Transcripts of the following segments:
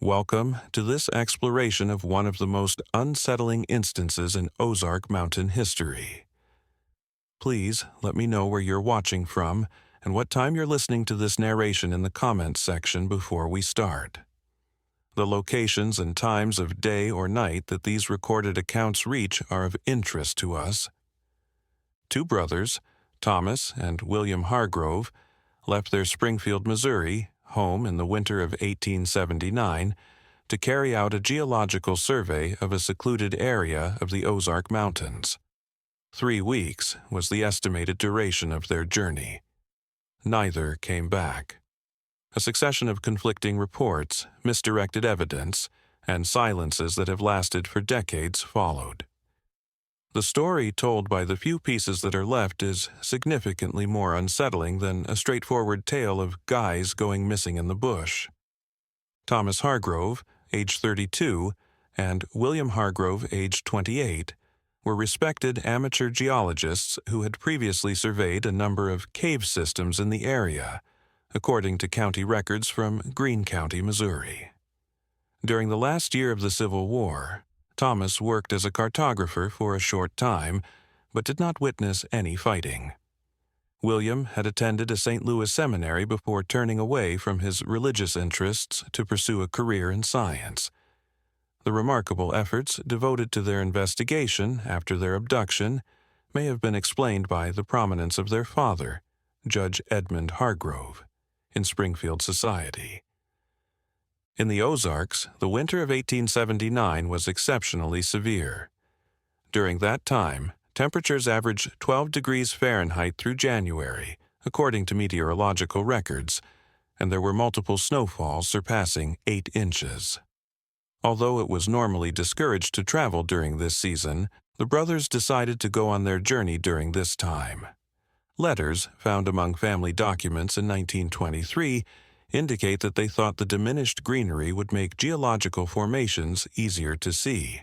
Welcome to this exploration of one of the most unsettling instances in Ozark Mountain history. Please let me know where you're watching from and what time you're listening to this narration in the comments section before we start. The locations and times of day or night that these recorded accounts reach are of interest to us. Two brothers, Thomas and William Hargrove, left their Springfield, Missouri, home in the winter of 1879 to carry out a geological survey of a secluded area of the Ozark Mountains. 3 weeks was the estimated duration of their journey. Neither came back. A succession of conflicting reports, misdirected evidence, and silences that have lasted for decades followed. The story told by the few pieces that are left is significantly more unsettling than a straightforward tale of guys going missing in the bush. Thomas Hargrove, age 32, and William Hargrove, age 28, were respected amateur geologists who had previously surveyed a number of cave systems in the area, according to county records from Greene County, Missouri. During the last year of the Civil War, Thomas worked as a cartographer for a short time, but did not witness any fighting. William had attended a St. Louis seminary before turning away from his religious interests to pursue a career in science. The remarkable efforts devoted to their investigation after their abduction may have been explained by the prominence of their father, Judge Edmund Hargrove, in Springfield society. In the Ozarks, the winter of 1879 was exceptionally severe. During that time, temperatures averaged 12 degrees Fahrenheit through January, according to meteorological records, and there were multiple snowfalls surpassing 8 inches. Although it was normally discouraged to travel during this season, the brothers decided to go on their journey during this time. Letters found among family documents in 1923 indicate that they thought the diminished greenery would make geological formations easier to see.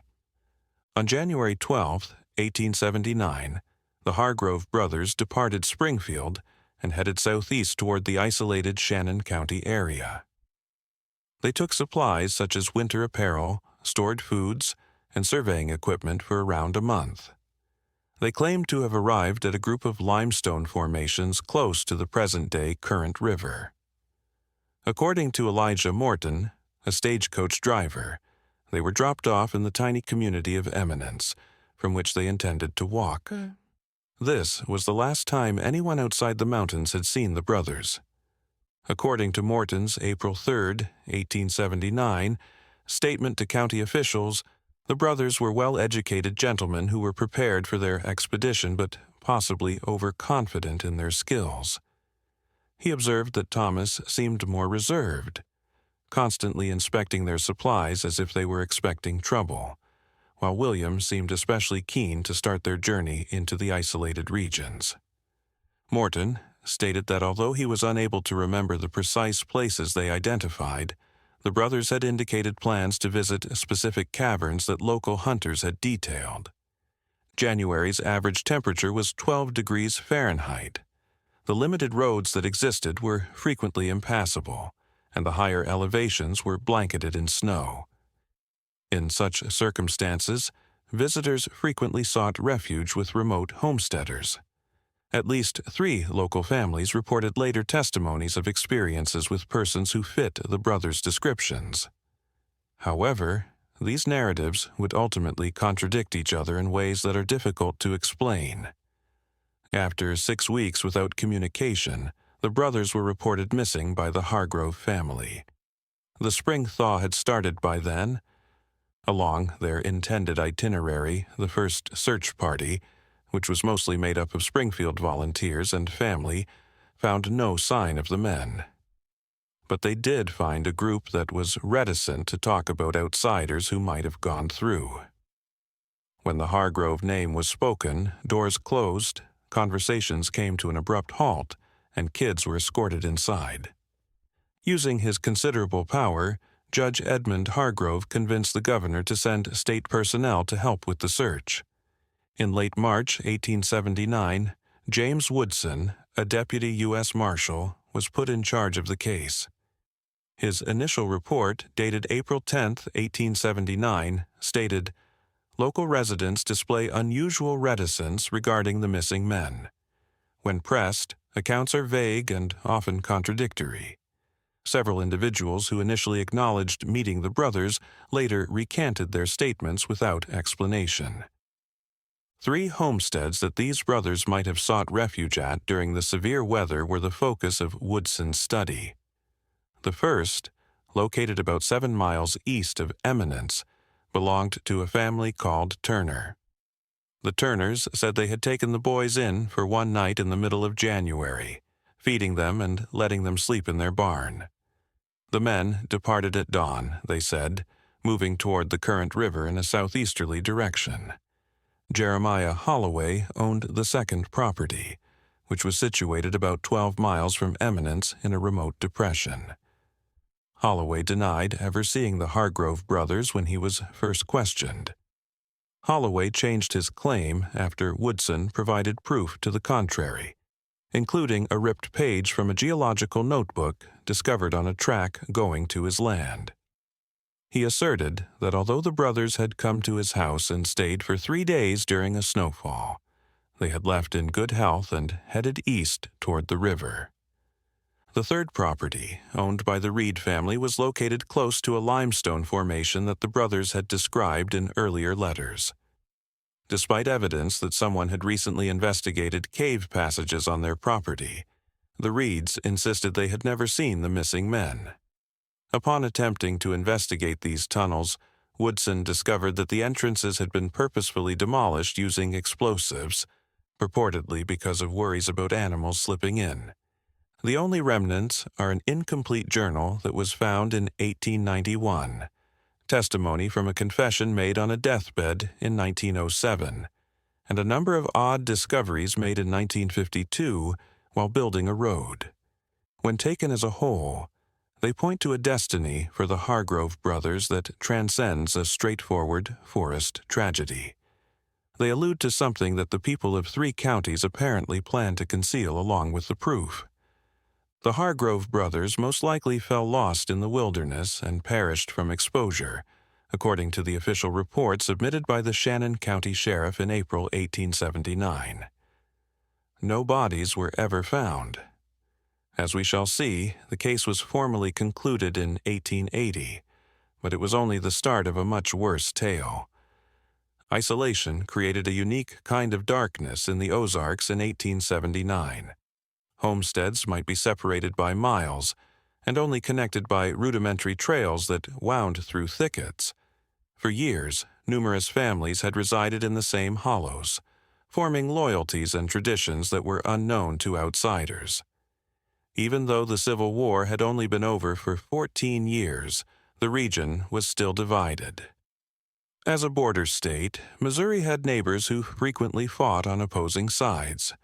On January 12, 1879, the Hargrove brothers departed Springfield and headed southeast toward the isolated Shannon County area. They took supplies such as winter apparel, stored foods, and surveying equipment for around a month. They claimed to have arrived at a group of limestone formations close to the present-day Current River. According to Elijah Morton, a stagecoach driver, they were dropped off in the tiny community of Eminence, from which they intended to walk. This was the last time anyone outside the mountains had seen the brothers. According to Morton's April 3, 1879, statement to county officials, the brothers were well-educated gentlemen who were prepared for their expedition but possibly overconfident in their skills. He observed that Thomas seemed more reserved, constantly inspecting their supplies as if they were expecting trouble, while William seemed especially keen to start their journey into the isolated regions. Morton stated that although he was unable to remember the precise places they identified, the brothers had indicated plans to visit specific caverns that local hunters had detailed. January's average temperature was 12 degrees Fahrenheit. The limited roads that existed were frequently impassable, and the higher elevations were blanketed in snow. In such circumstances, visitors frequently sought refuge with remote homesteaders. At least 3 local families reported later testimonies of experiences with persons who fit the brothers' descriptions. However, these narratives would ultimately contradict each other in ways that are difficult to explain. After 6 weeks without communication, the brothers were reported missing by the Hargrove family. The spring thaw had started by then. Along their intended itinerary, the first search party, which was mostly made up of Springfield volunteers and family, found no sign of the men. But they did find a group that was reticent to talk about outsiders who might have gone through. When the Hargrove name was spoken, doors closed, conversations came to an abrupt halt, and kids were escorted inside. Using his considerable power, Judge Edmund Hargrove convinced the governor to send state personnel to help with the search. In late March 1879, James Woodson, a deputy U.S. Marshal, was put in charge of the case. His initial report, dated April 10, 1879, stated, "Local residents display unusual reticence regarding the missing men. When pressed, accounts are vague and often contradictory. Several individuals who initially acknowledged meeting the brothers later recanted their statements without explanation." 3 homesteads that these brothers might have sought refuge at during the severe weather were the focus of Woodson's study. The first, located about 7 miles east of Eminence, belonged to a family called Turner. The Turners said they had taken the boys in for one night in the middle of January, feeding them and letting them sleep in their barn. The men departed at dawn, they said, moving toward the Current River in a southeasterly direction. Jeremiah Holloway owned the second property, which was situated about 12 miles from Eminence in a remote depression. Holloway denied ever seeing the Hargrove brothers when he was first questioned. Holloway changed his claim after Woodson provided proof to the contrary, including a ripped page from a geological notebook discovered on a track going to his land. He asserted that although the brothers had come to his house and stayed for 3 days during a snowfall, they had left in good health and headed east toward the river. The third property, owned by the Reed family, was located close to a limestone formation that the brothers had described in earlier letters. Despite evidence that someone had recently investigated cave passages on their property, the Reeds insisted they had never seen the missing men. Upon attempting to investigate these tunnels, Woodson discovered that the entrances had been purposefully demolished using explosives, purportedly because of worries about animals slipping in. The only remnants are an incomplete journal that was found in 1891, testimony from a confession made on a deathbed in 1907, and a number of odd discoveries made in 1952 while building a road. When taken as a whole, they point to a destiny for the Hargrove brothers that transcends a straightforward forest tragedy. They allude to something that the people of 3 counties apparently plan to conceal along with the proof. The Hargrove brothers most likely fell lost in the wilderness and perished from exposure, according to the official report submitted by the Shannon County Sheriff in April 1879. No bodies were ever found. As we shall see, the case was formally concluded in 1880, but it was only the start of a much worse tale. Isolation created a unique kind of darkness in the Ozarks in 1879. Homesteads might be separated by miles and only connected by rudimentary trails that wound through thickets. For years, numerous families had resided in the same hollows, forming loyalties and traditions that were unknown to outsiders. Even though the Civil War had only been over for 14 years, the region was still divided. As a border state, Missouri had neighbors who frequently fought on opposing sides.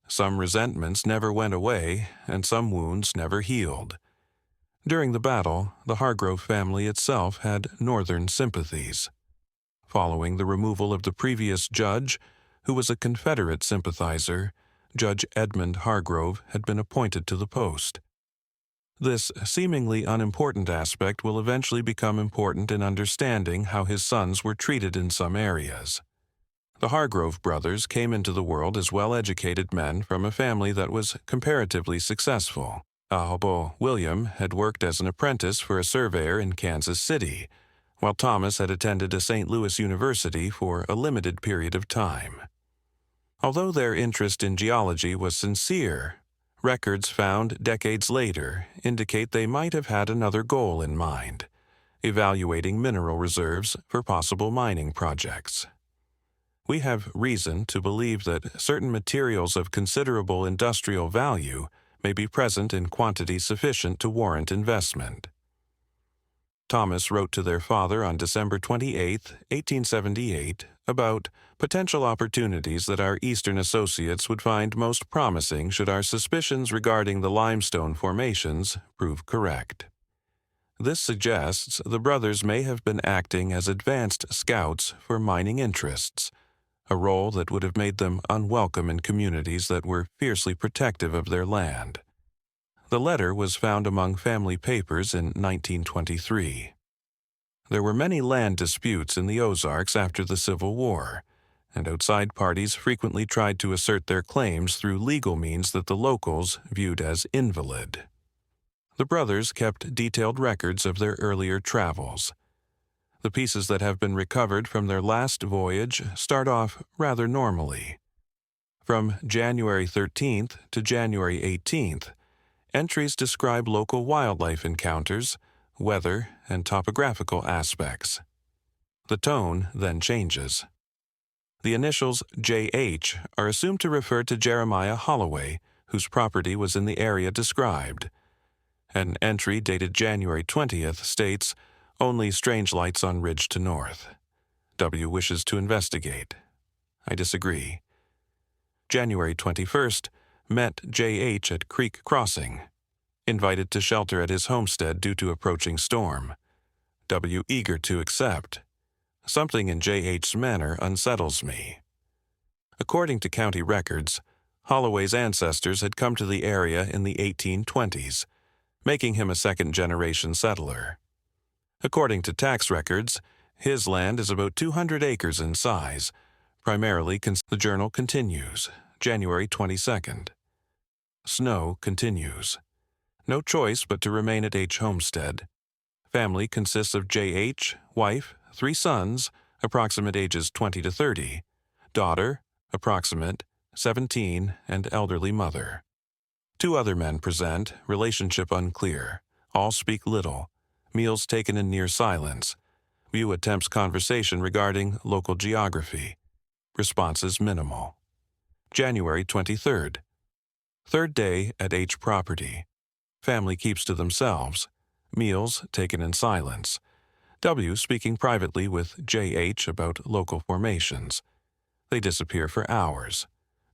Some resentments never went away, and some wounds never healed. During the battle, the Hargrove family itself had Northern sympathies. Following the removal of the previous judge, who was a Confederate sympathizer, Judge Edmund Hargrove had been appointed to the post. This seemingly unimportant aspect will eventually become important in understanding how his sons were treated in some areas. The Hargrove brothers came into the world as well-educated men from a family that was comparatively successful. Ahobo William had worked as an apprentice for a surveyor in Kansas City, while Thomas had attended a St. Louis university for a limited period of time. Although their interest in geology was sincere, records found decades later indicate they might have had another goal in mind: evaluating mineral reserves for possible mining projects. We have reason to believe that certain materials of considerable industrial value may be present in quantity sufficient to warrant investment. Thomas wrote to their father on December 28, 1878, about potential opportunities that our Eastern associates would find most promising should our suspicions regarding the limestone formations prove correct. This suggests the brothers may have been acting as advanced scouts for mining interests, a role that would have made them unwelcome in communities that were fiercely protective of their land. The letter was found among family papers in 1923. There were many land disputes in the Ozarks after the Civil War, and outside parties frequently tried to assert their claims through legal means that the locals viewed as invalid. The brothers kept detailed records of their earlier travels. The pieces that have been recovered from their last voyage start off rather normally. From January 13th to January 18th, entries describe local wildlife encounters, weather, and topographical aspects. The tone then changes. The initials J.H. are assumed to refer to Jeremiah Holloway, whose property was in the area described. An entry dated January 20th states, "Only strange lights on ridge to north. W wishes to investigate." I disagree. January 21st, met J.H. at Creek Crossing. Invited to shelter at his homestead due to approaching storm. W eager to accept. Something in J.H.'s manner unsettles me. According to county records, Holloway's ancestors had come to the area in the 1820s, making him a second-generation settler. According to tax records, his land is about 200 acres in size, primarily. The journal continues, January 22nd. Snow continues. No choice but to remain at H. Homestead. Family consists of J.H., wife, 3 sons, approximate ages 20 to 30, daughter, approximate, 17, and elderly mother. 2 other men present, relationship unclear. All speak little. Meals taken in near silence. View attempts conversation regarding local geography. Responses minimal. January 23rd. Third day at H property. Family keeps to themselves. Meals taken in silence. W speaking privately with J.H. about local formations. They disappear for hours.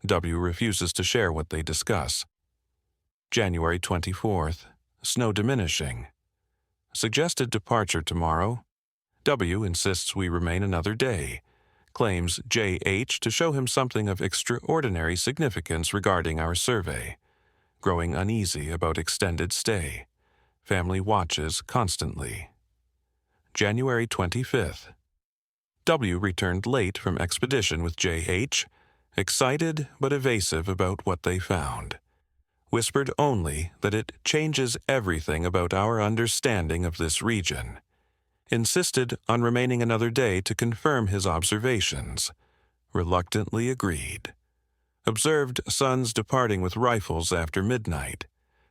W refuses to share what they discuss. January 24th. Snow diminishing. Suggested departure tomorrow. W insists we remain another day. Claims J.H. to show him something of extraordinary significance regarding our survey. Growing uneasy about extended stay. Family watches constantly. January 25th. W returned late from expedition with J.H., excited but evasive about what they found. Whispered only that it changes everything about our understanding of this region. Insisted on remaining another day to confirm his observations. Reluctantly agreed. Observed sons departing with rifles after midnight.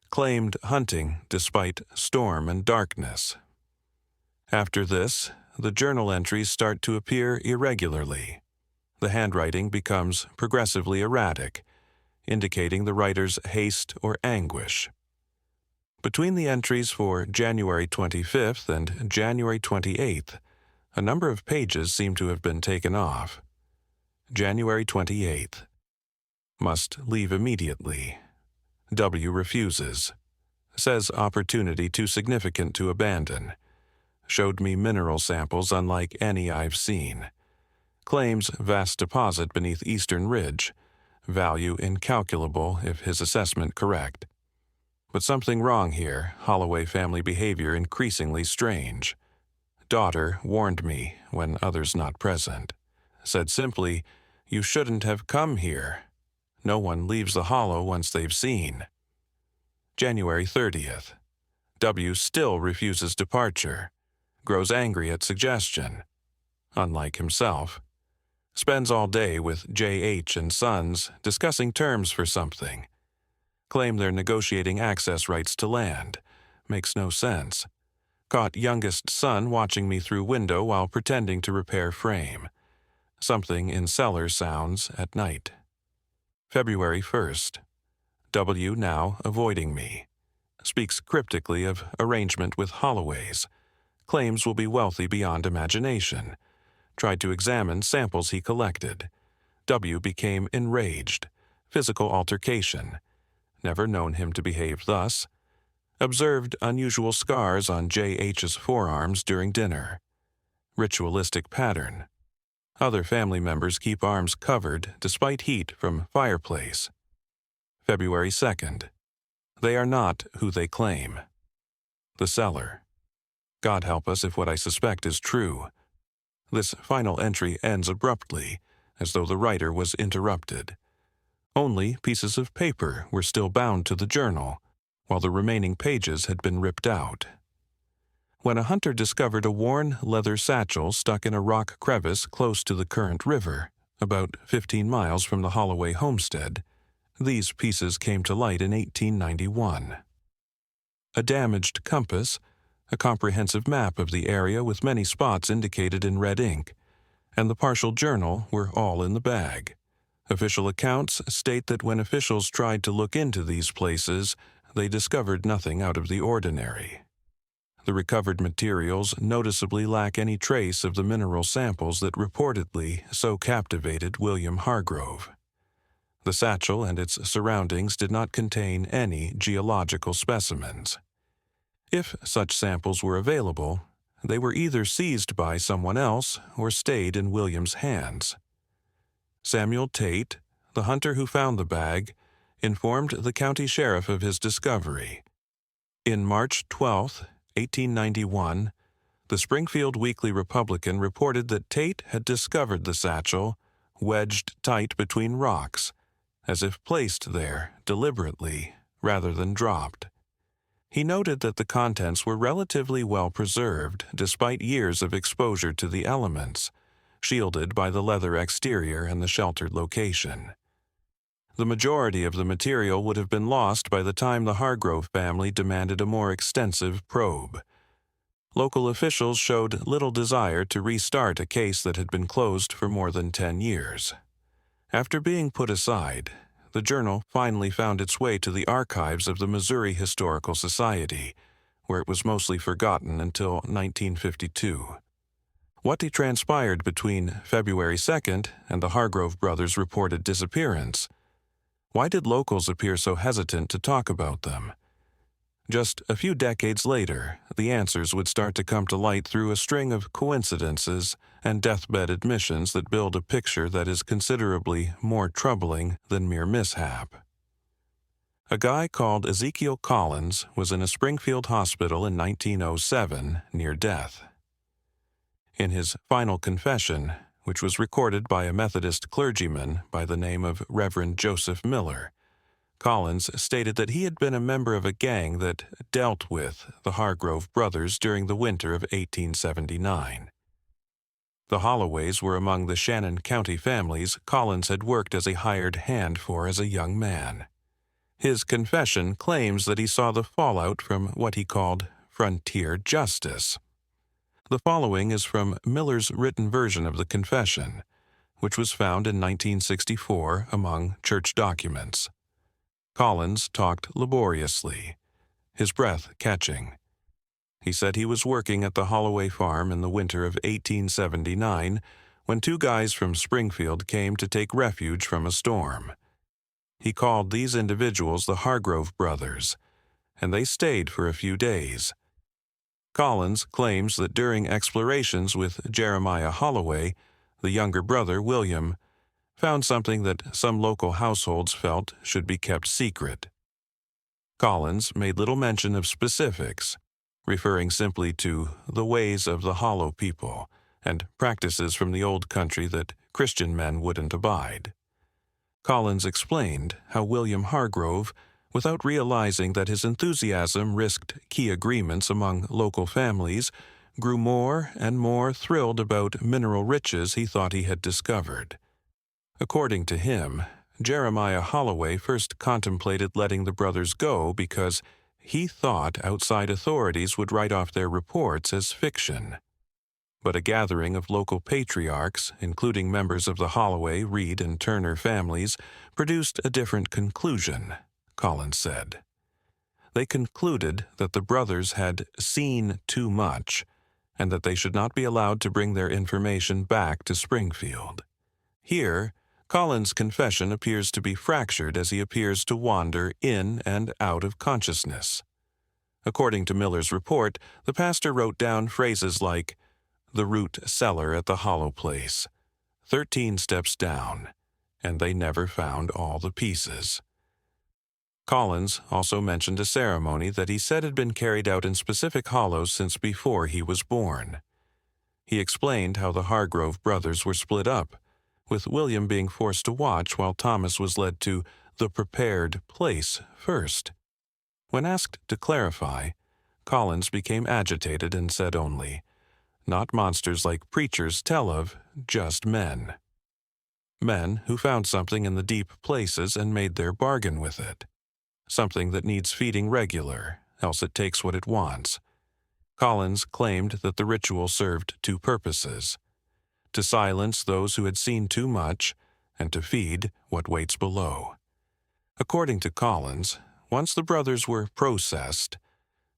Claimed hunting despite storm and darkness. After this, the journal entries start to appear irregularly. The handwriting becomes progressively erratic, indicating the writer's haste or anguish. Between the entries for January 25th and January 28th, a number of pages seem to have been taken off. January 28th. Must leave immediately. W refuses. Says opportunity too significant to abandon. Showed me mineral samples unlike any I've seen. Claims vast deposit beneath Eastern Ridge. Value incalculable if his assessment correct. But something wrong here, Holloway family behavior increasingly strange. Daughter warned me when others not present. Said simply, "You shouldn't have come here. No one leaves the hollow once they've seen." January 30th. W still refuses departure. Grows angry at suggestion. Unlike himself. Spends all day with J.H. and sons discussing terms for something. Claim they're negotiating access rights to land. Makes no sense. Caught youngest son watching me through window while pretending to repair frame. Something in cellar sounds at night. February 1st. W now avoiding me. Speaks cryptically of arrangement with Holloways. Claims will be wealthy beyond imagination. Tried to examine samples he collected. W became enraged. Physical altercation. Never known him to behave thus. Observed unusual scars on J.H.'s forearms during dinner. Ritualistic pattern. Other family members keep arms covered despite heat from fireplace. February 2nd. They are not who they claim. The seller. God help us if what I suspect is true. This final entry ends abruptly, as though the writer was interrupted. Only pieces of paper were still bound to the journal, while the remaining pages had been ripped out. When a hunter discovered a worn leather satchel stuck in a rock crevice close to the current river, about 15 miles from the Holloway homestead, these pieces came to light in 1891. A damaged compass, a comprehensive map of the area with many spots indicated in red ink, and the partial journal were all in the bag. Official accounts state that when officials tried to look into these places, they discovered nothing out of the ordinary. The recovered materials noticeably lack any trace of the mineral samples that reportedly so captivated William Hargrove. The satchel and its surroundings did not contain any geological specimens. If such samples were available, they were either seized by someone else or stayed in William's hands. Samuel Tate, the hunter who found the bag, informed the county sheriff of his discovery. In March 12, 1891, the Springfield Weekly Republican reported that Tate had discovered the satchel wedged tight between rocks, as if placed there deliberately rather than dropped. He noted that the contents were relatively well preserved despite years of exposure to the elements, shielded by the leather exterior and the sheltered location. The majority of the material would have been lost by the time the Hargrove family demanded a more extensive probe. Local officials showed little desire to restart a case that had been closed for more than 10 years. After being put aside, the journal finally found its way to the archives of the Missouri Historical Society, where it was mostly forgotten until 1952. What transpired between February 2nd and the Hargrove brothers' reported disappearance? Why did locals appear so hesitant to talk about them? Just a few decades later, the answers would start to come to light through a string of coincidences and deathbed admissions that build a picture that is considerably more troubling than mere mishap. A guy called Ezekiel Collins was in a Springfield hospital in 1907 near death. In his final confession, which was recorded by a Methodist clergyman by the name of Reverend Joseph Miller, Collins stated that he had been a member of a gang that dealt with the Hargrove brothers during the winter of 1879. The Holloways were among the Shannon County families Collins had worked as a hired hand for as a young man. His confession claims that he saw the fallout from what he called frontier justice. The following is from Miller's written version of the confession, which was found in 1964 among church documents. Collins talked laboriously, his breath catching. He said he was working at the Holloway farm in the winter of 1879 when two guys from Springfield came to take refuge from a storm. He called these individuals the Hargrove brothers, and they stayed for a few days. Collins claims that during explorations with Jeremiah Holloway, the younger brother, William, found something that some local households felt should be kept secret. Collins made little mention of specifics, referring simply to the ways of the Hollow people and practices from the old country that Christian men wouldn't abide. Collins explained how William Hargrove, without realizing that his enthusiasm risked key agreements among local families, grew more and more thrilled about mineral riches he thought he had discovered. According to him, Jeremiah Holloway first contemplated letting the brothers go because he thought outside authorities would write off their reports as fiction. But a gathering of local patriarchs, including members of the Holloway, Reed, and Turner families, produced a different conclusion, Collins said. They concluded that the brothers had seen too much and that they should not be allowed to bring their information back to Springfield. Here, Collins' confession appears to be fractured as he appears to wander in and out of consciousness. According to Miller's report, the pastor wrote down phrases like, "the root cellar at the Hollow place, 13 steps down, and they never found all the pieces." Collins also mentioned a ceremony that he said had been carried out in specific hollows since before he was born. He explained how the Hargrove brothers were split up, with William being forced to watch while Thomas was led to the prepared place first. When asked to clarify, Collins became agitated and said only, "Not monsters like preachers tell of, just men. Men who found something in the deep places and made their bargain with it. Something that needs feeding regular, else it takes what it wants." Collins claimed that the ritual served two purposes: to silence those who had seen too much, and to feed what waits below. According to Collins, once the brothers were processed,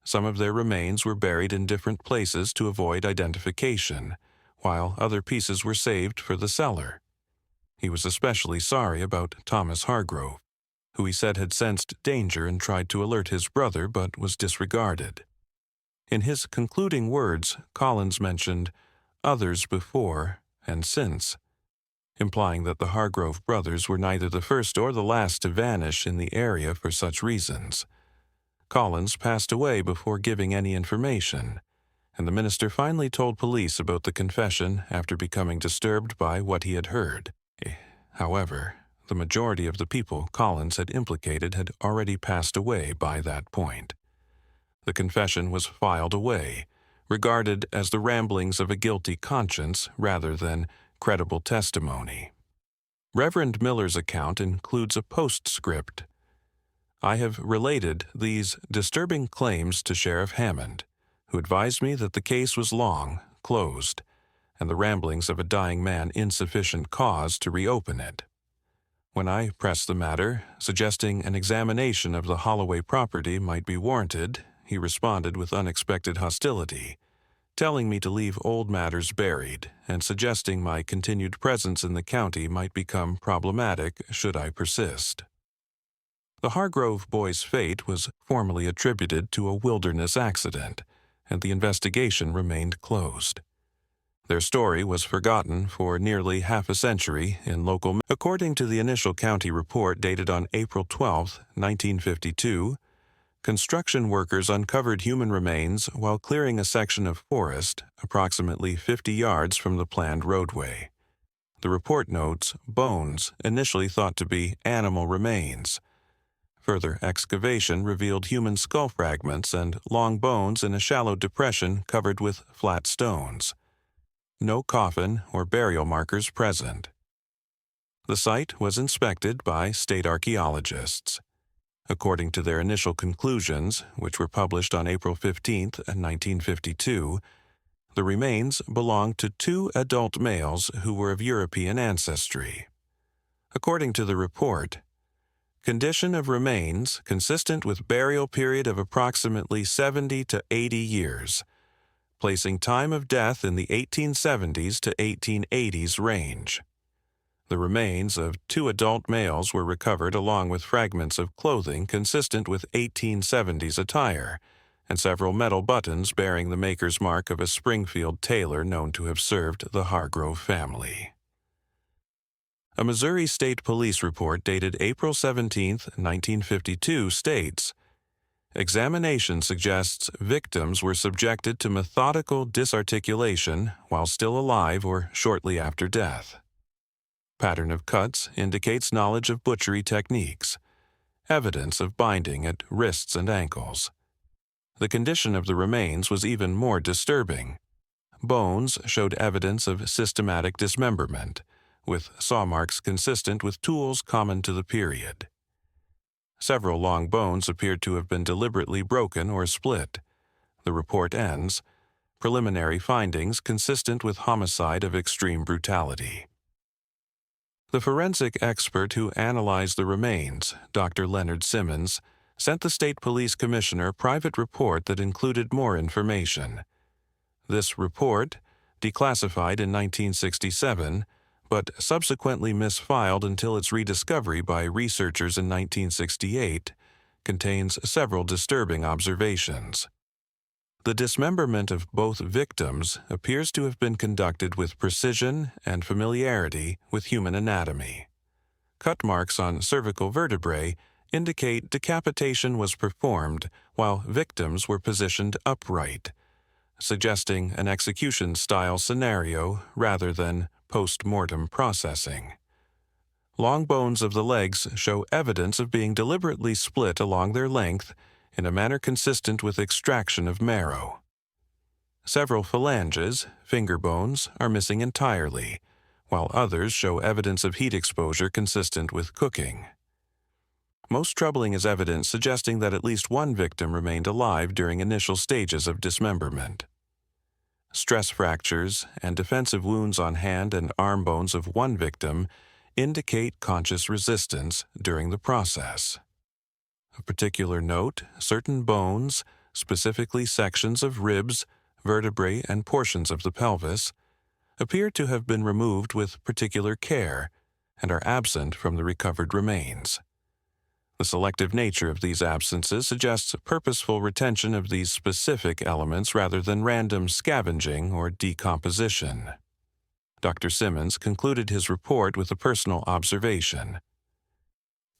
some of their remains were buried in different places to avoid identification, while other pieces were saved for the cellar. He was especially sorry about Thomas Hargrove, who he said had sensed danger and tried to alert his brother but was disregarded. In his concluding words, Collins mentioned others before and since, implying that the Hargrove brothers were neither the first or the last to vanish in the area for such reasons. Collins passed away before giving any information, and the minister finally told police about the confession after becoming disturbed by what he had heard. However, the majority of the people Collins had implicated had already passed away by that point. The confession was filed away, regarded as the ramblings of a guilty conscience rather than credible testimony. Reverend Miller's account includes a postscript. "I have related these disturbing claims to Sheriff Hammond, who advised me that the case was long, closed, and the ramblings of a dying man insufficient cause to reopen it. When I pressed the matter, suggesting an examination of the Holloway property might be warranted, he responded with unexpected hostility, telling me to leave old matters buried and suggesting my continued presence in the county might become problematic should I persist." The Hargrove boys' fate was formally attributed to a wilderness accident, and the investigation remained closed. Their story was forgotten for nearly half a century in local. According to the initial county report dated on April 12, 1952, construction workers uncovered human remains while clearing a section of forest approximately 50 yards from the planned roadway. The report notes bones initially thought to be animal remains. Further excavation revealed human skull fragments and long bones in a shallow depression covered with flat stones. No coffin or burial markers present. The site was inspected by state archaeologists. According to their initial conclusions, which were published on April 15, 1952, the remains belonged to two adult males who were of European ancestry. According to the report, condition of remains consistent with burial period of approximately 70 to 80 years, placing time of death in the 1870s to 1880s range. The remains of two adult males were recovered along with fragments of clothing consistent with 1870s attire, and several metal buttons bearing the maker's mark of a Springfield tailor known to have served the Hargrove family. A Missouri State Police report dated April 17, 1952 states, "Examination suggests victims were subjected to methodical disarticulation while still alive or shortly after death. Pattern of cuts indicates knowledge of butchery techniques. Evidence of binding at wrists and ankles. The condition of the remains was even more disturbing. Bones showed evidence of systematic dismemberment, with saw marks consistent with tools common to the period. Several long bones appeared to have been deliberately broken or split." The report ends, "Preliminary findings consistent with homicide of extreme brutality." The forensic expert who analyzed the remains, Dr. Leonard Simmons, sent the state police commissioner a private report that included more information. This report, declassified in 1967, but subsequently misfiled until its rediscovery by researchers in 1968, contains several disturbing observations. The dismemberment of both victims appears to have been conducted with precision and familiarity with human anatomy. Cut marks on cervical vertebrae indicate decapitation was performed while victims were positioned upright, suggesting an execution-style scenario rather than post-mortem processing. Long bones of the legs show evidence of being deliberately split along their length in a manner consistent with extraction of marrow. Several phalanges, finger bones, are missing entirely, while others show evidence of heat exposure consistent with cooking. Most troubling is evidence suggesting that at least one victim remained alive during initial stages of dismemberment. Stress fractures and defensive wounds on hand and arm bones of one victim indicate conscious resistance during the process. Of particular note, certain bones, specifically sections of ribs, vertebrae, and portions of the pelvis, appear to have been removed with particular care and are absent from the recovered remains. The selective nature of these absences suggests purposeful retention of these specific elements rather than random scavenging or decomposition. Dr. Simmons concluded his report with a personal observation.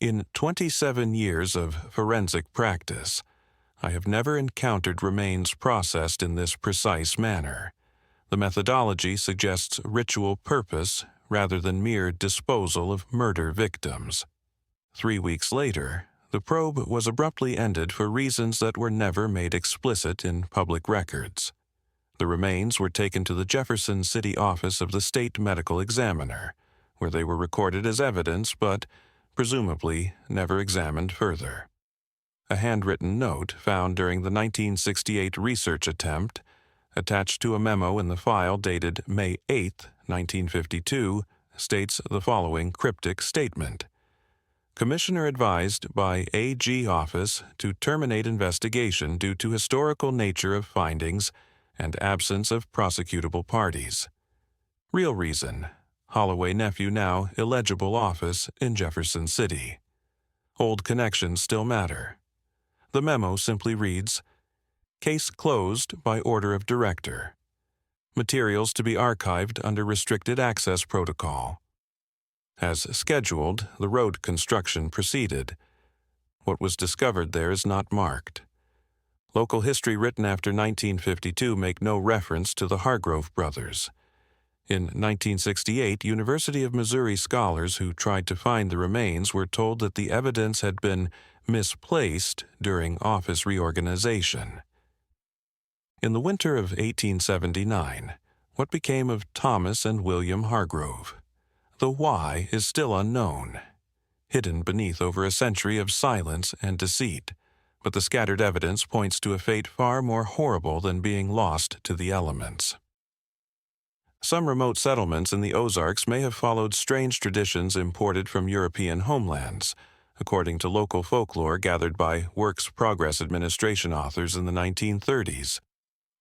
In 27 years of forensic practice, I have never encountered remains processed in this precise manner. The methodology suggests ritual purpose rather than mere disposal of murder victims. 3 weeks later, the probe was abruptly ended for reasons that were never made explicit in public records. The remains were taken to the Jefferson City office of the state medical examiner, where they were recorded as evidence but, presumably, never examined further. A handwritten note found during the 1968 research attempt, attached to a memo in the file dated May 8, 1952, states the following cryptic statement. Commissioner advised by AG Office to terminate investigation due to historical nature of findings and absence of prosecutable parties. Real reason: Holloway nephew now illegible office in Jefferson City. Old connections still matter. The memo simply reads, Case closed by order of director. Materials to be archived under restricted access protocol. As scheduled, the road construction proceeded. What was discovered there is not marked. Local history written after 1952 make no reference to the Hargrove brothers. In 1968, University of Missouri scholars who tried to find the remains were told that the evidence had been misplaced during office reorganization. In the winter of 1879, what became of Thomas and William Hargrove? The why is still unknown, hidden beneath over a century of silence and deceit, but the scattered evidence points to a fate far more horrible than being lost to the elements. Some remote settlements in the Ozarks may have followed strange traditions imported from European homelands, according to local folklore gathered by Works Progress Administration authors in the 1930s.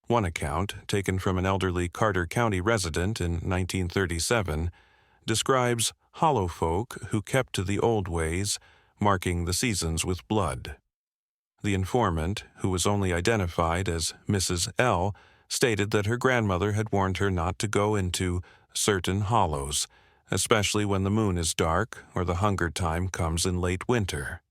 One account, taken from an elderly Carter County resident in 1937, describes hollow folk who kept to the old ways, marking the seasons with blood. The informant, who was only identified as Mrs. L., stated that her grandmother had warned her not to go into certain hollows, especially when the moon is dark or the hunger time comes in late winter.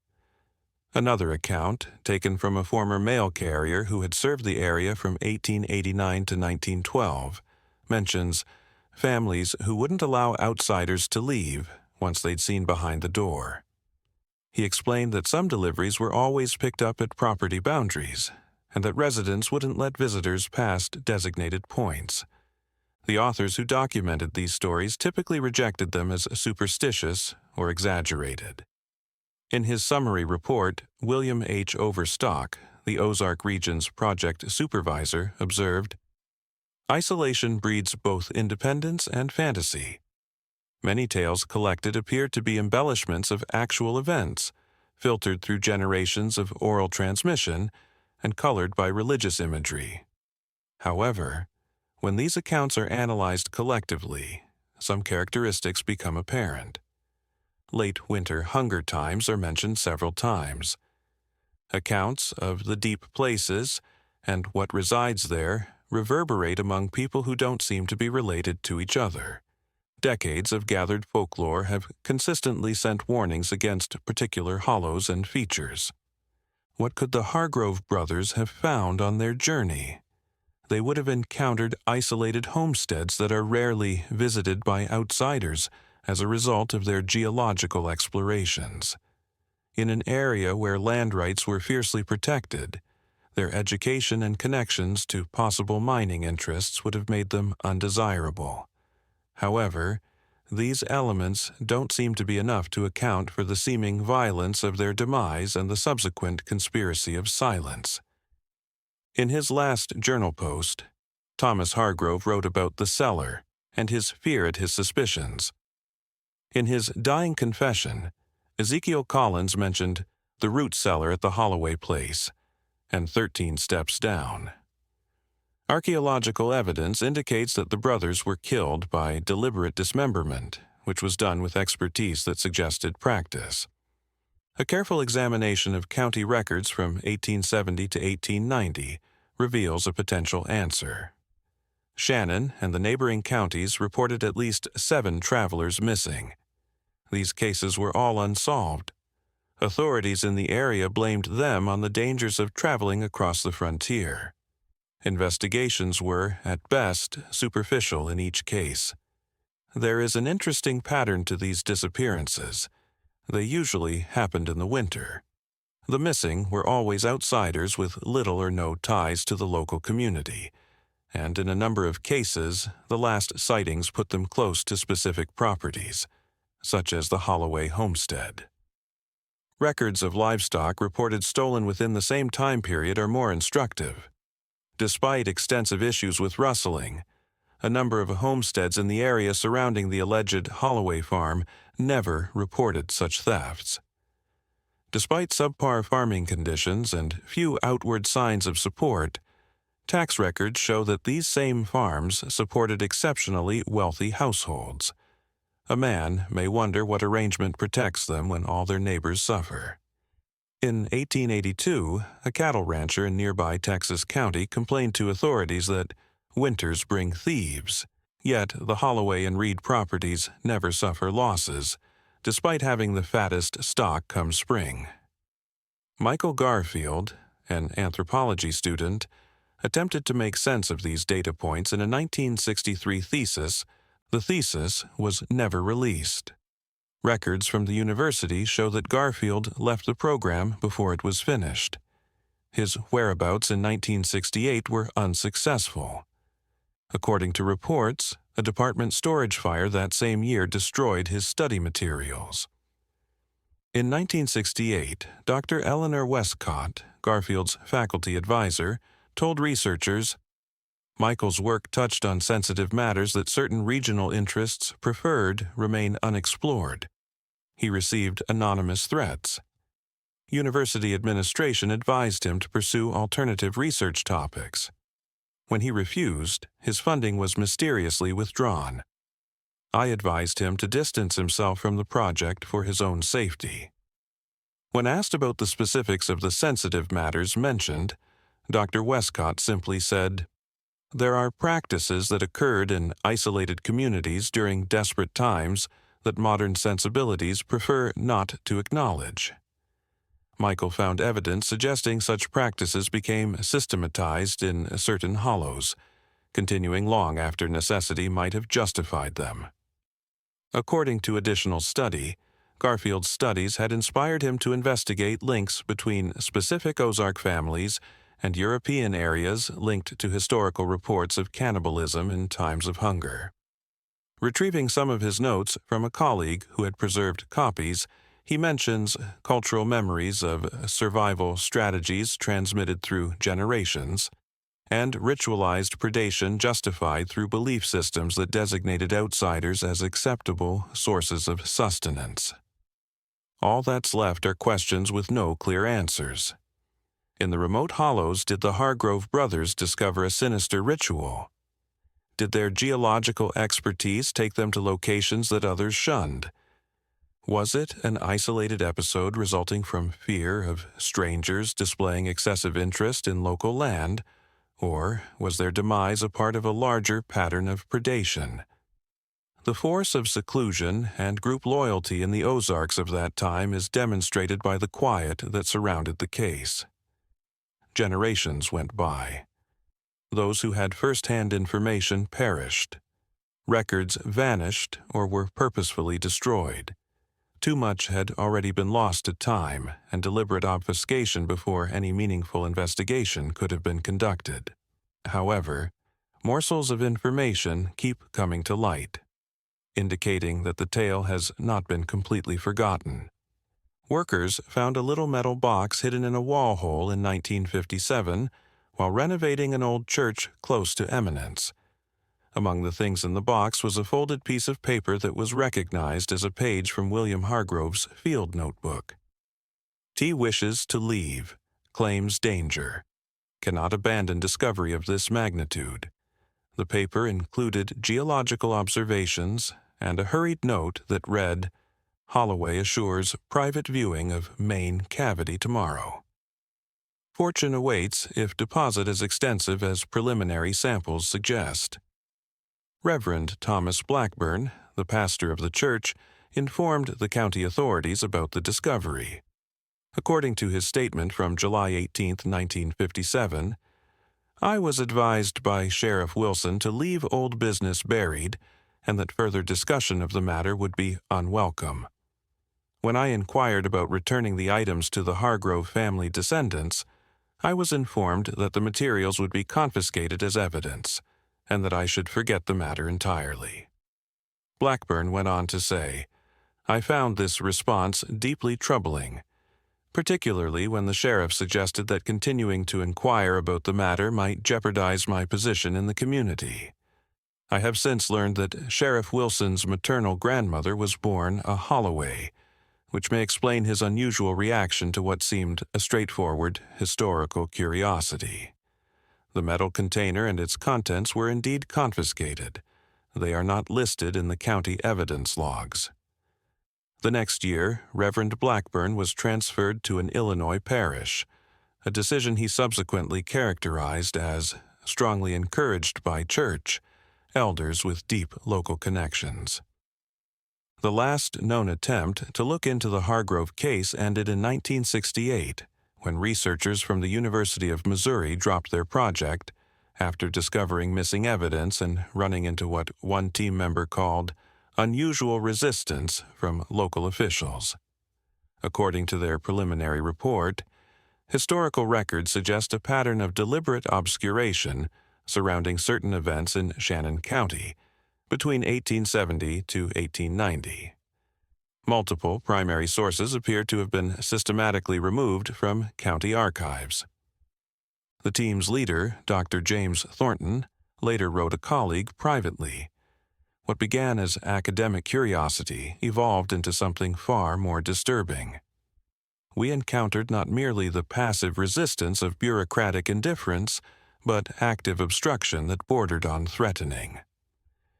Another account, taken from a former mail carrier who had served the area from 1889 to 1912, mentions families who wouldn't allow outsiders to leave once they'd seen behind the door. He explained that some deliveries were always picked up at property boundaries, and that residents wouldn't let visitors past designated points. The authors who documented these stories typically rejected them as superstitious or exaggerated. In his summary report, William H. Overstock, the Ozark Region's project supervisor, observed, Isolation breeds both independence and fantasy. Many tales collected appear to be embellishments of actual events, filtered through generations of oral transmission and colored by religious imagery. However, when these accounts are analyzed collectively, some characteristics become apparent. Late winter hunger times are mentioned several times. Accounts of the deep places and what resides there reverberate among people who don't seem to be related to each other. Decades of gathered folklore have consistently sent warnings against particular hollows and features. What could the Hargrove brothers have found on their journey? They would have encountered isolated homesteads that are rarely visited by outsiders as a result of their geological explorations. In an area where land rights were fiercely protected, their education and connections to possible mining interests would have made them undesirable. However, these elements don't seem to be enough to account for the seeming violence of their demise and the subsequent conspiracy of silence. In his last journal post, Thomas Hargrove wrote about the cellar and his fear at his suspicions. In his dying confession, Ezekiel Collins mentioned the root cellar at the Holloway place and 13 steps down. Archaeological evidence indicates that the brothers were killed by deliberate dismemberment, which was done with expertise that suggested practice. A careful examination of county records from 1870 to 1890 reveals a potential answer. Shannon and the neighboring counties reported at least 7 travelers missing. These cases were all unsolved. Authorities in the area blamed them on the dangers of traveling across the frontier. Investigations were, at best, superficial in each case. There is an interesting pattern to these disappearances. They usually happened in the winter. The missing were always outsiders with little or no ties to the local community, and in a number of cases, the last sightings put them close to specific properties, such as the Holloway homestead. Records of livestock reported stolen within the same time period are more instructive. Despite extensive issues with rustling, a number of homesteads in the area surrounding the alleged Holloway farm never reported such thefts. Despite subpar farming conditions and few outward signs of support, tax records show that these same farms supported exceptionally wealthy households. A man may wonder what arrangement protects them when all their neighbors suffer. In 1882, a cattle rancher in nearby Texas County complained to authorities that winters bring thieves, yet the Holloway and Reed properties never suffer losses, despite having the fattest stock come spring. Michael Garfield, an anthropology student, attempted to make sense of these data points in a 1963 thesis. The thesis was never released. Records from the university show that Garfield left the program before it was finished. His whereabouts in 1968 were unsuccessful. According to reports, a department storage fire that same year destroyed his study materials. In 1968, Dr. Eleanor Westcott, Garfield's faculty advisor, told researchers, "Michael's work touched on sensitive matters that certain regional interests preferred remain unexplored. He received anonymous threats. University administration advised him to pursue alternative research topics. When he refused, his funding was mysteriously withdrawn. I advised him to distance himself from the project for his own safety." When asked about the specifics of the sensitive matters mentioned, Dr. Westcott simply said, "There are practices that occurred in isolated communities during desperate times that modern sensibilities prefer not to acknowledge." Michael found evidence suggesting such practices became systematized in certain hollows, continuing long after necessity might have justified them. According to additional study, Garfield's studies had inspired him to investigate links between specific Ozark families and European areas linked to historical reports of cannibalism in times of hunger. Retrieving some of his notes from a colleague who had preserved copies, he mentions cultural memories of survival strategies transmitted through generations, and ritualized predation justified through belief systems that designated outsiders as acceptable sources of sustenance. All that's left are questions with no clear answers. In the remote hollows, did the Hargrove brothers discover a sinister ritual? Did their geological expertise take them to locations that others shunned? Was it an isolated episode resulting from fear of strangers displaying excessive interest in local land, or was their demise a part of a larger pattern of predation? The force of seclusion and group loyalty in the Ozarks of that time is demonstrated by the quiet that surrounded the case. Generations went by. Those who had first-hand information perished. Records vanished or were purposefully destroyed. Too much had already been lost to time and deliberate obfuscation before any meaningful investigation could have been conducted. However, morsels of information keep coming to light, indicating that the tale has not been completely forgotten. Workers found a little metal box hidden in a wall hole in 1957 while renovating an old church close to Eminence. Among the things in the box was a folded piece of paper that was recognized as a page from William Hargrove's field notebook. T wishes to leave, claims danger, cannot abandon discovery of this magnitude. The paper included geological observations and a hurried note that read, Holloway assures private viewing of main cavity tomorrow. Fortune awaits if deposit is extensive as preliminary samples suggest. Reverend Thomas Blackburn, the pastor of the church, informed the county authorities about the discovery. According to his statement from July 18, 1957, I was advised by Sheriff Wilson to leave old business buried and that further discussion of the matter would be unwelcome. When I inquired about returning the items to the Hargrove family descendants, I was informed that the materials would be confiscated as evidence, and that I should forget the matter entirely. Blackburn went on to say, I found this response deeply troubling, particularly when the sheriff suggested that continuing to inquire about the matter might jeopardize my position in the community. I have since learned that Sheriff Wilson's maternal grandmother was born a Holloway, which may explain his unusual reaction to what seemed a straightforward historical curiosity. The metal container and its contents were indeed confiscated. They are not listed in the county evidence logs. The next year, Reverend Blackburn was transferred to an Illinois parish, a decision he subsequently characterized as strongly encouraged by church, elders with deep local connections. The last known attempt to look into the Hargrove case ended in 1968, when researchers from the University of Missouri dropped their project after discovering missing evidence and running into what one team member called unusual resistance from local officials. According to their preliminary report, historical records suggest a pattern of deliberate obscuration surrounding certain events in Shannon County between 1870 to 1890. Multiple primary sources appear to have been systematically removed from county archives. The team's leader, Dr. James Thornton, later wrote a colleague privately. What began as academic curiosity evolved into something far more disturbing. We encountered not merely the passive resistance of bureaucratic indifference, but active obstruction that bordered on threatening.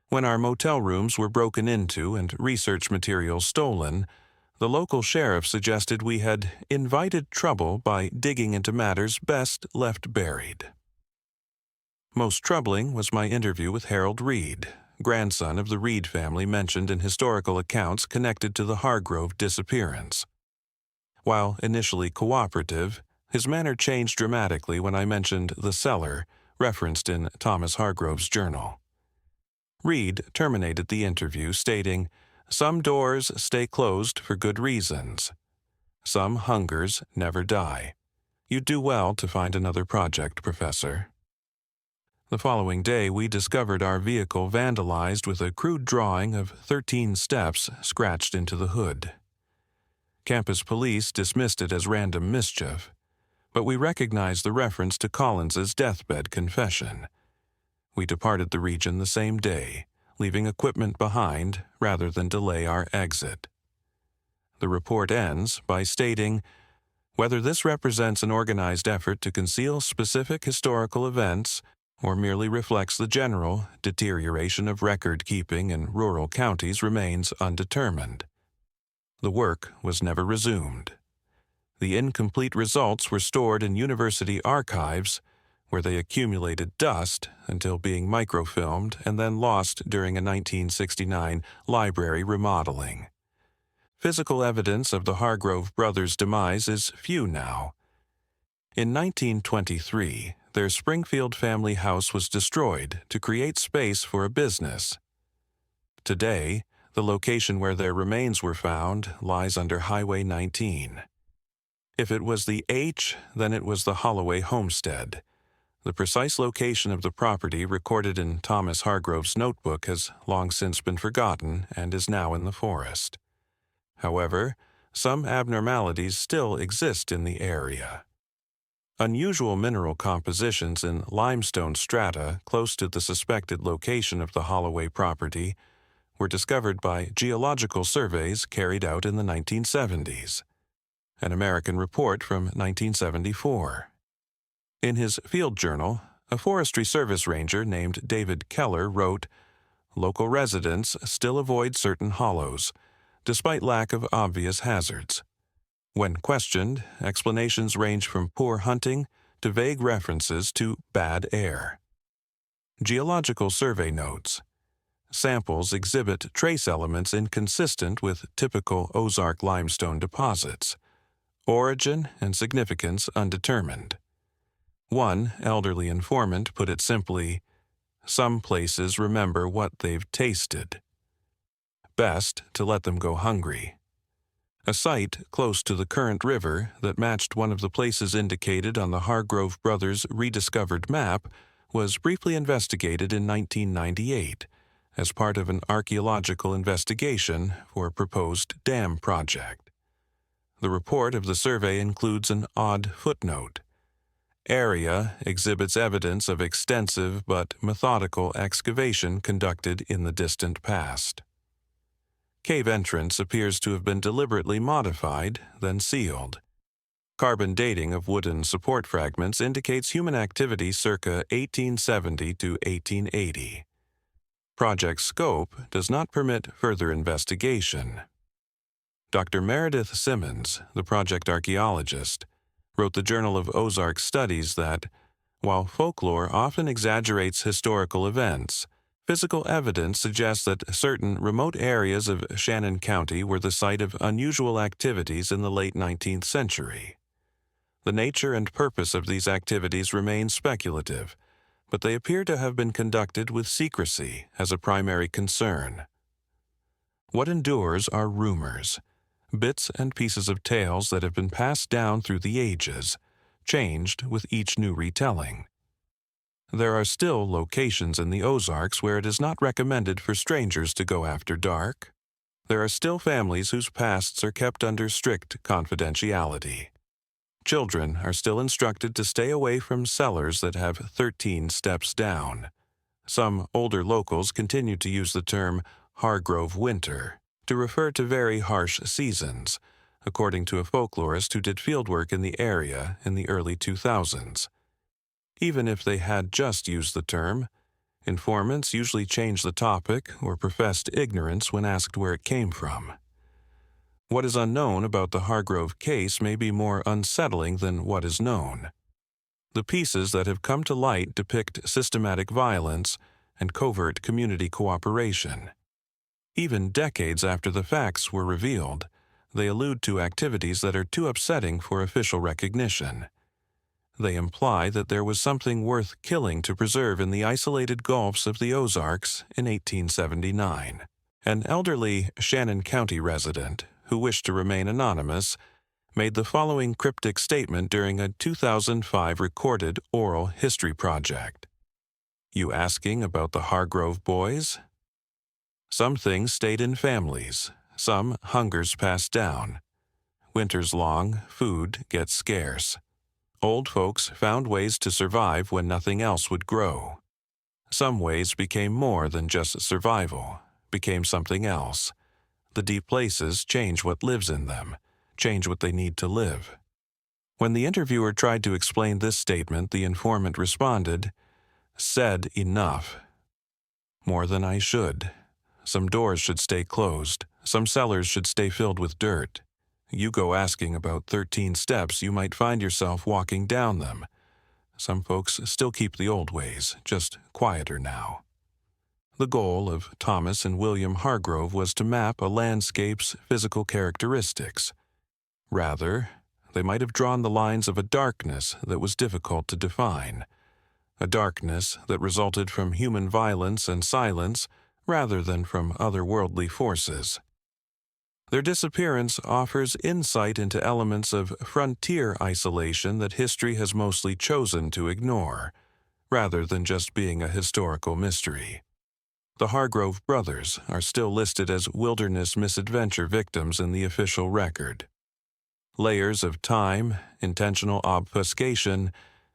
When our motel rooms were broken into and research materials stolen, the local sheriff suggested we had invited trouble by digging into matters best left buried. Most troubling was my interview with Harold Reed, grandson of the Reed family mentioned in historical accounts connected to the Hargrove disappearance. While initially cooperative, his manner changed dramatically when I mentioned the cellar, referenced in Thomas Hargrove's journal. Reed terminated the interview stating, "Some doors stay closed for good reasons. Some hungers never die. You'd do well to find another project, Professor." The following day, we discovered our vehicle vandalized with a crude drawing of 13 steps scratched into the hood. Campus police dismissed it as random mischief, but we recognized the reference to Collins's deathbed confession. We departed the region the same day, leaving equipment behind rather than delay our exit. The report ends by stating, whether this represents an organized effort to conceal specific historical events or merely reflects the general deterioration of record-keeping in rural counties remains undetermined. The work was never resumed. The incomplete results were stored in university archives, where they accumulated dust until being microfilmed and then lost during a 1969 library remodeling. Physical evidence of the Hargrove brothers' demise is few now. In 1923, their Springfield family house was destroyed to create space for a business. Today, the location where their remains were found lies under Highway 19. If it was the H, then it was the Holloway homestead. The precise location of the property recorded in Thomas Hargrove's notebook has long since been forgotten and is now in the forest. However, some abnormalities still exist in the area. Unusual mineral compositions in limestone strata close to the suspected location of the Holloway property were discovered by geological surveys carried out in the 1970s. An American report from 1974. In his field journal, a Forestry Service ranger named David Keller wrote, "Local residents still avoid certain hollows, despite lack of obvious hazards. When questioned, explanations range from poor hunting to vague references to bad air." Geological survey notes. Samples exhibit trace elements inconsistent with typical Ozark limestone deposits. Origin and significance undetermined. One elderly informant put it simply, "Some places remember what they've tasted. Best to let them go hungry." A site close to the current river that matched one of the places indicated on the Hargrove brothers' rediscovered map was briefly investigated in 1998 as part of an archaeological investigation for a proposed dam project. The report of the survey includes an odd footnote. Area exhibits evidence of extensive but methodical excavation conducted in the distant past. Cave entrance appears to have been deliberately modified, then sealed. Carbon dating of wooden support fragments indicates human activity circa 1870 to 1880. Project scope does not permit further investigation. Dr. Meredith Simmons, the project archaeologist, wrote the Journal of Ozark Studies that, while folklore often exaggerates historical events, physical evidence suggests that certain remote areas of Shannon County were the site of unusual activities in the late 19th century. The nature and purpose of these activities remain speculative, but they appear to have been conducted with secrecy as a primary concern. What endures are rumors, bits and pieces of tales that have been passed down through the ages, changed with each new retelling. There are still locations in the Ozarks where it is not recommended for strangers to go after dark. There are still families whose pasts are kept under strict confidentiality. Children are still instructed to stay away from cellars that have 13 steps down. Some older locals continue to use the term Hargrove winter to refer to very harsh seasons, according to a folklorist who did fieldwork in the area in the early 2000s. Even if they had just used the term, informants usually changed the topic or professed ignorance when asked where it came from. What is unknown about the Hargrove case may be more unsettling than what is known. The pieces that have come to light depict systematic violence and covert community cooperation. Even decades after the facts were revealed, they allude to activities that are too upsetting for official recognition. They imply that there was something worth killing to preserve in the isolated gulfs of the Ozarks in 1879. An elderly Shannon County resident, who wished to remain anonymous, made the following cryptic statement during a 2005 recorded oral history project. "You asking about the Hargrove boys? Some things stayed in families, some hungers passed down. Winters long, food gets scarce. Old folks found ways to survive when nothing else would grow. Some ways became more than just survival, became something else. The deep places change what lives in them, change what they need to live." When the interviewer tried to explain this statement, the informant responded, "Said enough. More than I should. Some doors should stay closed, some cellars should stay filled with dirt. You go asking about 13 steps, you might find yourself walking down them. some folks still keep the old ways, just quieter now. The goal of Thomas and William Hargrove was to map a landscape's physical characteristics. Rather, they might have drawn the lines of a darkness that was difficult to define, a darkness that resulted from human violence and silence rather than from otherworldly forces. Their disappearance offers insight into elements of frontier isolation that history has mostly chosen to ignore, rather than just being a historical mystery. The Hargrove brothers are still listed as wilderness misadventure victims in the official record. Layers of time, intentional obfuscation,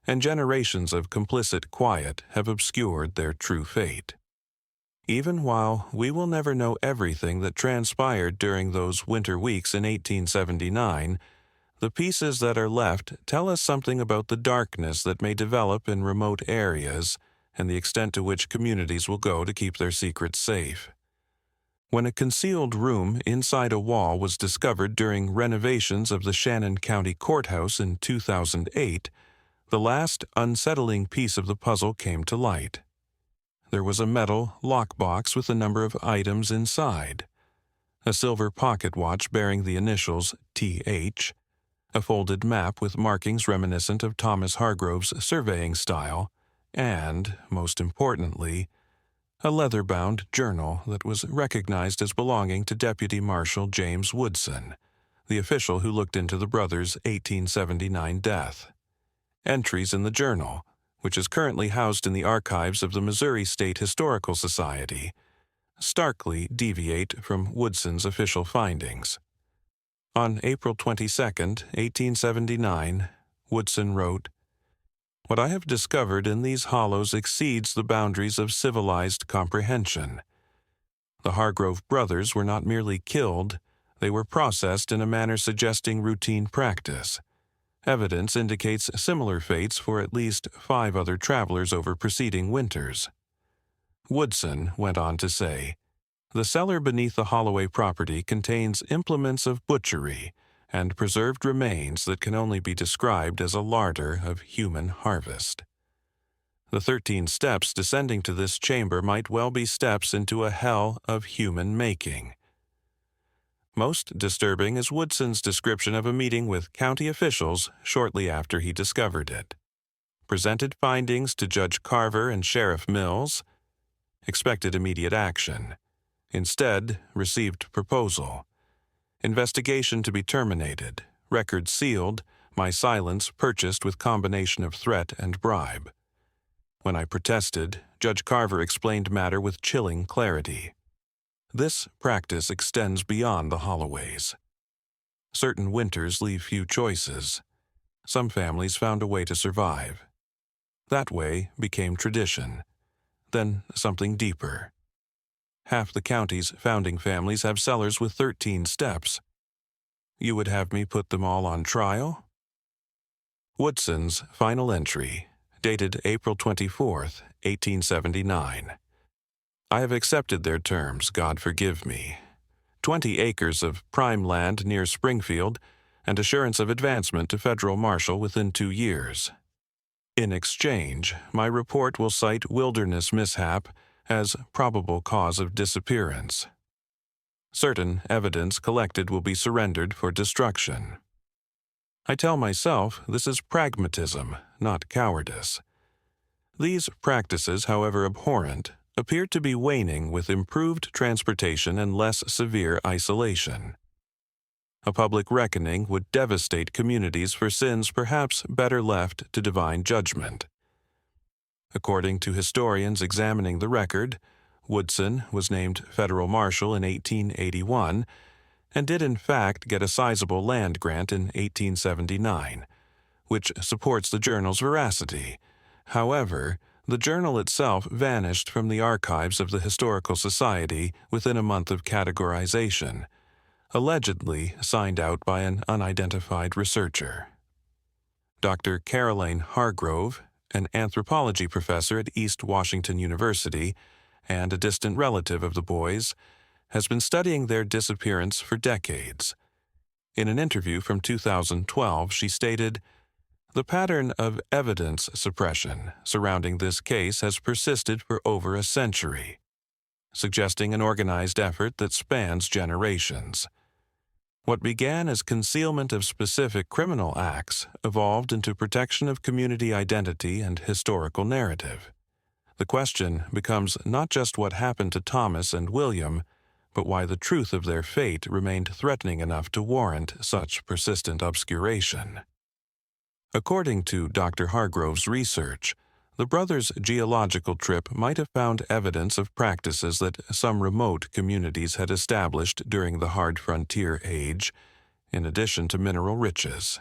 and generations of complicit quiet have obscured their true fate. Even while we will never know everything that transpired during those winter weeks in 1879, the pieces that are left tell us something about the darkness that may develop in remote areas and the extent to which communities will go to keep their secrets safe. When a concealed room inside a wall was discovered during renovations of the Shannon County Courthouse in 2008, the last unsettling piece of the puzzle came to light. There was a metal lockbox with a number of items inside: a silver pocket watch bearing the initials TH, a folded map with markings reminiscent of Thomas Hargrove's surveying style, and, most importantly, a leather-bound journal that was recognized as belonging to Deputy Marshal James Woodson, the official who looked into the brothers' 1879 death. Entries in the journal, which is currently housed in the archives of the Missouri State Historical Society, starkly deviate from Woodson's official findings. On April 22, 1879, Woodson wrote, "What I have discovered in these hollows exceeds the boundaries of civilized comprehension. The Hargrove brothers were not merely killed, they were processed in a manner suggesting routine practice. Evidence indicates similar fates for at least 5 other travelers over preceding winters." Woodson went on to say, "The cellar beneath the Holloway property contains implements of butchery and preserved remains that can only be described as a larder of human harvest. The 13 steps descending to this chamber might well be steps into a hell of human making." Most disturbing is Woodson's description of a meeting with county officials shortly after he discovered it. Presented findings to Judge Carver and Sheriff Mills. Expected immediate action. Instead, received proposal. Investigation to be terminated. Record sealed. My silence purchased with combination of threat and bribe. When I protested, Judge Carver explained matter with chilling clarity. This practice extends beyond the Holloways. Certain winters leave few choices. Some families found a way to survive. That way became tradition. Then something deeper. Half the county's founding families have cellars with 13 steps. You would have me put them all on trial? Woodson's final entry, dated April 24, 1879. I have accepted their terms, God forgive me. 20 acres of prime land near Springfield and assurance of advancement to federal marshal within 2 years. In exchange, my report will cite wilderness mishap as probable cause of disappearance. Certain evidence collected will be surrendered for destruction. I tell myself this is pragmatism, not cowardice. These practices, however abhorrent, appear to be waning with improved transportation and less severe isolation. A public reckoning would devastate communities for sins perhaps better left to divine judgment. According to historians examining the record, Woodson was named federal marshal in 1881 and did in fact get a sizable land grant in 1879, which supports the journal's veracity. However, the journal itself vanished from the archives of the Historical Society within a month of categorization, allegedly signed out by an unidentified researcher. Dr. Caroline Hargrove, an anthropology professor at East Washington University and a distant relative of the boys, has been studying their disappearance for decades. In an interview from 2012, she stated, The pattern of evidence suppression surrounding this case has persisted for over a century, suggesting an organized effort that spans generations. What began as concealment of specific criminal acts evolved into protection of community identity and historical narrative. The question becomes not just what happened to Thomas and William, but why the truth of their fate remained threatening enough to warrant such persistent obscuration. According to Dr. Hargrove's research, the brothers' geological trip might have found evidence of practices that some remote communities had established during the hard frontier age, in addition to mineral riches.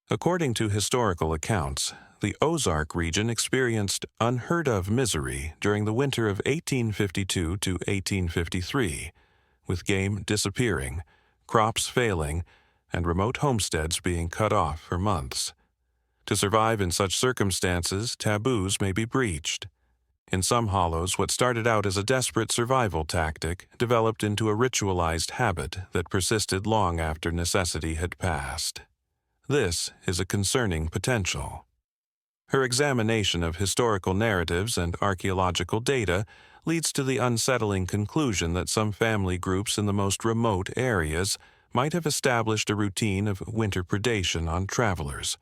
According to historical accounts, the Ozark region experienced unheard-of misery during the winter of 1852 to 1853, with game disappearing, crops failing, and remote homesteads being cut off for months. To survive in such circumstances, taboos may be breached. In some hollows, what started out as a desperate survival tactic developed into a ritualized habit that persisted long after necessity had passed. This is a concerning potential. Her examination of historical narratives and archaeological data leads to the unsettling conclusion that some family groups in the most remote areas might have established a routine of winter predation on travelers,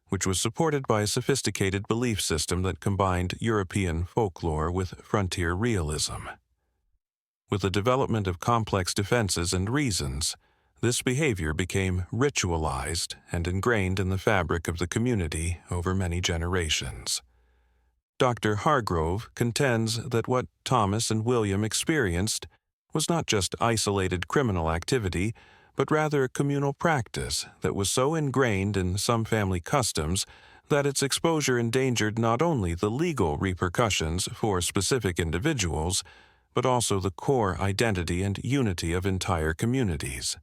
which was supported by a sophisticated belief system that combined European folklore with frontier realism. With the development of complex defenses and reasons, this behavior became ritualized and ingrained in the fabric of the community over many generations. Dr. Hargrove contends that what Thomas and William experienced was not just isolated criminal activity, but rather a communal practice that was so ingrained in some family customs that its exposure endangered not only the legal repercussions for specific individuals, but also the core identity and unity of entire communities.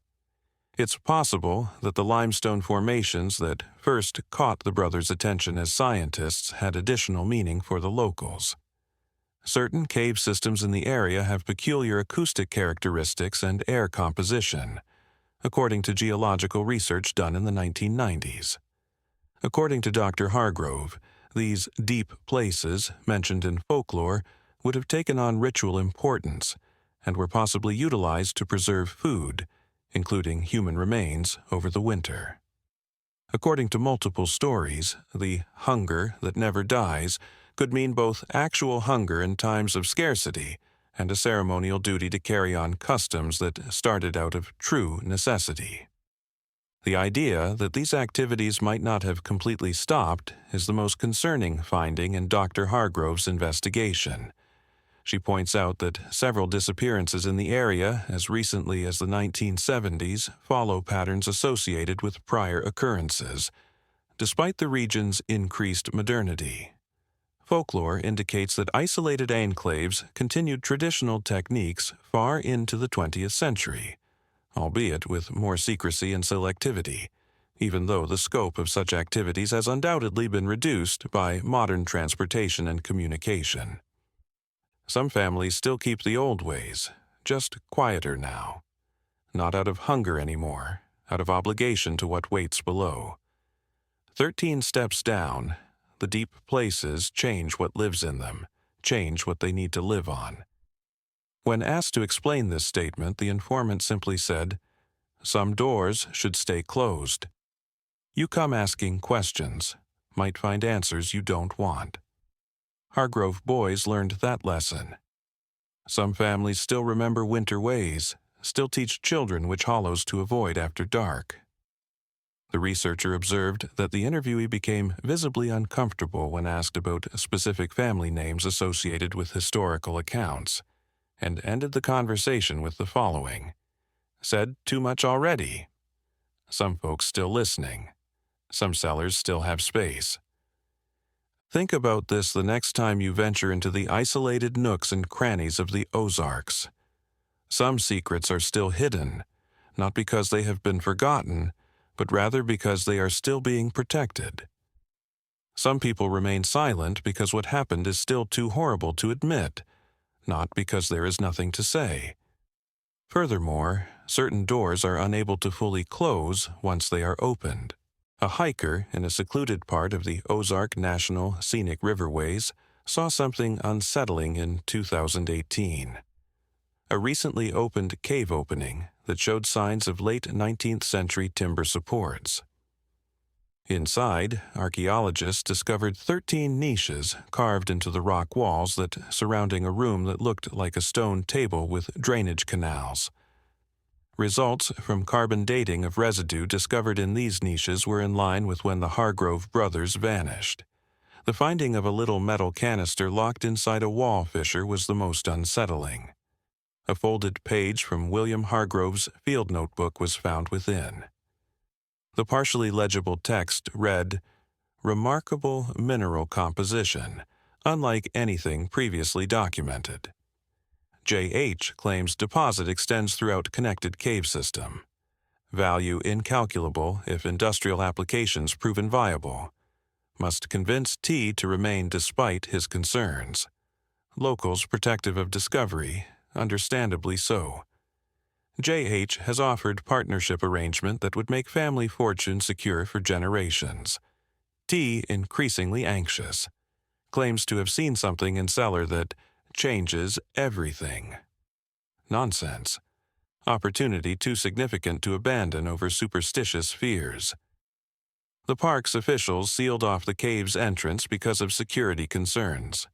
It's possible that the limestone formations that first caught the brothers' attention as scientists had additional meaning for the locals. Certain cave systems in the area have peculiar acoustic characteristics and air composition, according to geological research done in the 1990s. According to Dr. Hargrove, these deep places, mentioned in folklore, would have taken on ritual importance and were possibly utilized to preserve food, including human remains, over the winter. According to multiple stories, the hunger that never dies could mean both actual hunger in times of scarcity and a ceremonial duty to carry on customs that started out of true necessity. The idea that these activities might not have completely stopped is the most concerning finding in Dr. Hargrove's investigation. She points out that several disappearances in the area as recently as the 1970s follow patterns associated with prior occurrences, despite the region's increased modernity. Folklore indicates that isolated enclaves continued traditional techniques far into the 20th century, albeit with more secrecy and selectivity, even though the scope of such activities has undoubtedly been reduced by modern transportation and communication. Some families still keep the old ways, just quieter now. Not out of hunger anymore, out of obligation to what waits below. 13 steps down, the deep places change what lives in them, change what they need to live on. When asked to explain this statement, the informant simply said, "Some doors should stay closed. You come asking questions, might find answers you don't want." Hargrove boys learned that lesson. Some families still remember winter ways, still teach children which hollows to avoid after dark. The researcher observed that the interviewee became visibly uncomfortable when asked about specific family names associated with historical accounts, and ended the conversation with the following: "Said too much already. Some folks still listening. Some cellars still have space." Think about this the next time you venture into the isolated nooks and crannies of the Ozarks. Some secrets are still hidden, not because they have been forgotten, but rather because they are still being protected. Some people remain silent because what happened is still too horrible to admit, not because there is nothing to say. Furthermore, certain doors are unable to fully close once they are opened. A hiker in a secluded part of the Ozark National Scenic Riverways saw something unsettling in 2018. A recently opened cave opening that showed signs of late 19th century timber supports. Inside, archaeologists discovered 13 niches carved into the rock walls surrounding a room that looked like a stone table with drainage canals. Results from carbon dating of residue discovered in these niches were in line with when the Hargrove brothers vanished. The finding of a little metal canister locked inside a wall fissure was the most unsettling. A folded page from William Hargrove's field notebook was found within. The partially legible text read, "Remarkable mineral composition, unlike anything previously documented." J.H. claims deposit extends throughout connected cave system. Value incalculable if industrial applications proven viable. Must convince T to remain despite his concerns. Locals protective of discovery, understandably so. J.H. has offered partnership arrangement that would make family fortune secure for generations. T, increasingly anxious, claims to have seen something in cellar that changes everything. Nonsense. Opportunity too significant to abandon over superstitious fears. The park's officials sealed off the cave's entrance because of security concerns.